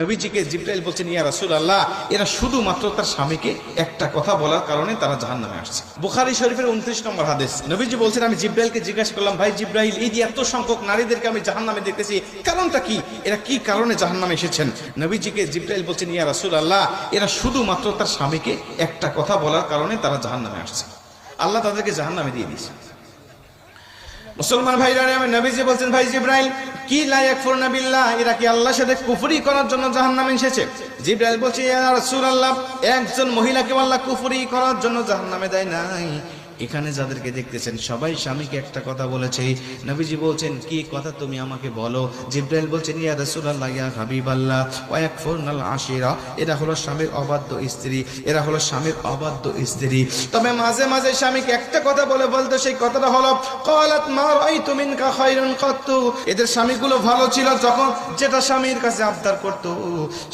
নবীজিকে জিবরাইল বলছেন, ইয়া রাসূলুল্লাহ, এরা শুধুমাত্র তার স্বামীকে একটা কথা বলার কারণে তারা জাহান্নামে আসছে। বুখারী শরীফের 29 নম্বর হাদিস। নবীজি বলছেন, আমি জিবরাইলকে জিজ্ঞাসা করলাম, ভাই জিবরাইল, এই যে এত সংখ্যক নারীদেরকে আমি জাহান্নামে দেখতেছি, কারণটা কি? এরা কি কারণে জাহান্নামে এসেছেন? নবীজিকে জিবরাইল বলছেন, ইয়া রাসূলুল্লাহ, এরা শুধুমাত্র তার স্বামীকে একটা কথা বলার কারণে তারা জাহান্নামে আসছে। আল্লাহ তাদেরকে জাহান্নামে দিয়ে দিয়েছে। মুসলমান ভাইরা, আমি নবীজি বলছেন, ভাই জিবরাইল, কি লা ইয়াকফুরনা বিল্লাহ, এরা কি আল্লাহর সাথে কুফরি করার জন্য জাহান্নামে এসেছে? জিবরাইল বলছে, ইয়া রাসূলুল্লাহ, একজন মহিলাকে আল্লাহ কুফরি করার জন্য জাহান্নামে দেয় নাই। এখানে যাদেরকে দেখতেছেন সবাই স্বামীকে একটা কথা বলেছে। নবীজি বলছেন, কি কথা তুমি আমাকে বলো? জিবরাইল বলছেন, ইয়া রাসূলুল্লাহ, ইয়া হাবিবাল্লাহ, ওয়া ইয়াকফুরনাল আশিরা, এরা হলো স্বামীর অবাধ্য স্ত্রী, এরা হলো স্বামীর অবাধ্য স্ত্রী। তবে মাঝে মাঝে স্বামীকে একটা কথা বলতো, সেই কথাটা হলো, ক্বালাত মা রাআইতু মিনকা খায়রুন কাত্তু। এদের স্বামীগুলো ভালো ছিল যখন যেটা স্বামীর কাছে আবদার করত,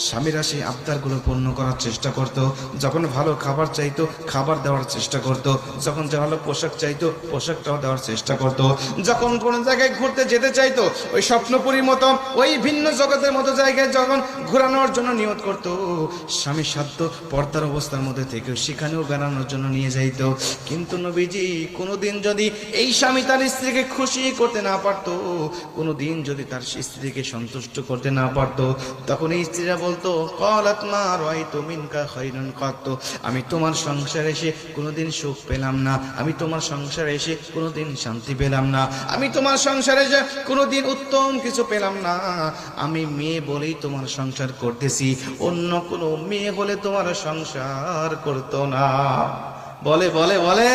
স্বামীরা সেই আবদারগুলো পূর্ণ করার চেষ্টা করত। যখন ভালো খাবার চাইতো, খাবার দেওয়ার চেষ্টা করত। যখন ভালো পোশাক চাইতো, পোশাকটাও দেওয়ার চেষ্টা করত। যখন কোনো জায়গায় ঘুরতে যেতে চাইতো, ওই স্বপ্নপুরীর মতো, ওই ভিন্ন জগতের মতো জায়গায় যখন ঘোরানোর জন্য নিয়ত করত, স্বামীর সাধ্য পর্দার অবস্থার মধ্যে থেকে সেখানেও বেড়ানোর জন্য নিয়ে যাইত। কিন্তু নবীজি কোনোদিন যদি এই স্বামী তার স্ত্রীকে খুশি করতে না পারতো, কোনোদিন যদি তার স্ত্রীকে সন্তুষ্ট করতে না পারতো, তখন এই স্ত্রীরা বলতো, ক্বালাত মা রাআইতু মিনকা খায়রুন কাত্তু, আমি তোমার সংসারে এসে কোনোদিন সুখ পেলাম না, আমি তোমার সংসারে এসে কোনোদিন শান্তি পেলাম না, আমি তোমার সংসারে এসে কোনোদিন উত্তম কিছু পেলাম না। আমি মেয়ে বলেই তোমার সংসার করতেছি, অন্য কোনো মেয়ে হলে তোমার সংসার করতো না। বলে বলে বলে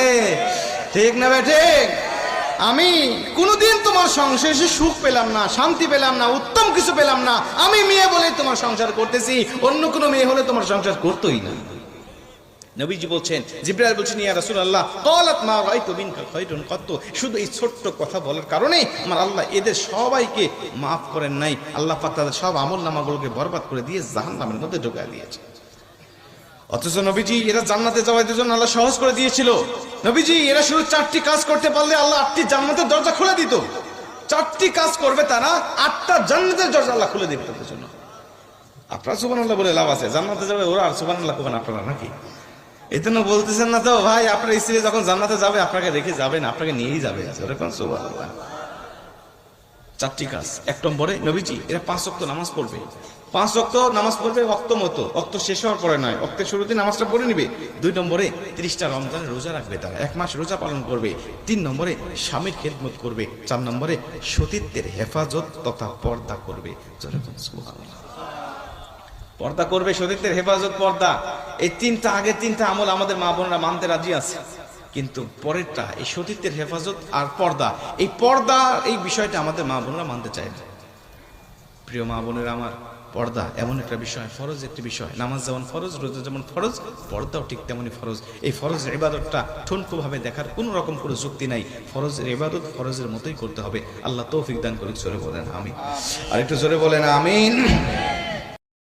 ঠিক না বেঠে? আমি কোনোদিন তোমার সংসারে এসে সুখ পেলাম না, শান্তি পেলাম না, উত্তম কিছু পেলাম না। আমি মেয়ে বলেই তোমার সংসার করতেছি, অন্য কোনো মেয়ে হলে তোমার সংসার করতোই না। নবীজি বলছেন, জিবরাইল বলছেন, ইয়া রাসূলুল্লাহ, ক্বালাত মা রাআইতু মিনকা খায়রুন কাত্তু, শুধু এই ছোট্ট কথা বলার কারণে আমার আল্লাহ এদের সবাইকে মাফ করেন নাই। আল্লাহ পাক তাদের সব আমলনামাগুলোকে বরবাদ করে দিয়ে জাহান্নামের মধ্যে ঢুকায় দিয়েছে। অথচ নবীজি এরা জান্নাতে যাওয়ার জন্য আল্লাহ সহজ করে দিয়েছিল। নবীজি এরা শুধু 4টি কাজ করতে পারলে আল্লাহ 8টি জান্নাতের দরজা খুলে দিত। 4টি কাজ করবে তারা, 8টা জান্নাতের দরজা আল্লাহ খুলে দিবে তাদের জন্য। আপনারা সুবহানাল্লাহ বলে লাভ আছে? জান্নাতে যাবে ওরা, আর সুবহানাল্লাহ করবেন আপনারা নাকি? এজন্য বলতেছেন না তো ভাই, আপনার স্ত্রী যখন জান্নাতে যাবে আপনাকে রেখে যাবে না, আপনাকে নিয়েই যাবে। এরকম সুবহানাল্লাহ। 4টি কাজ। 1 নম্বরে নবীজি এরা 5 ওয়াক্ত নামাজ পড়বে। 5 ওয়াক্ত নামাজ পড়বে ওয়াক্ত মতো, ওয়াক্ত শেষ হওয়ার পরে নয়, ওয়াক্তের শুরুতে নামাজটা পড়ে নিবে। 2 নম্বরে 30টা রমজানের রোজা রাখবে, তারা 1 মাস রোজা পালন করবে। 3 নম্বরে স্বামীর খেদমত করবে। 4 নম্বরে সতীত্বের হেফাজত তথা পর্দা করবে। সুবহানাল্লাহ। পর্দা করবে, সতীত্বের হেফাজত, পর্দা। এই 3টা, আগের 3টা আমল আমাদের মা বোনেরা মানতে রাজি আছে, কিন্তু পরেরটা এই সতীত্বের হেফাজত আর পর্দা, এই পর্দা এই বিষয়টা আমাদের মা বোনেরা মানতে চায় না। প্রিয় মা বোনেরা আমার, পর্দা এমন একটা বিষয়, ফরজ একটি বিষয়। নামাজ যেমন ফরজ, রোজা যেমন ফরজ, পর্দাও ঠিক তেমনই ফরজ। এই ফরজের ইবাদতটা ঠুনকোভাবে দেখার কোনো রকম কোনো যুক্তি নাই। ফরজের ইবাদত ফরজের মতোই করতে হবে। আল্লাহ তৌফিক দান করুন। জোরে বলেন আমিন। আর একটু জোরে বলেন আমিন।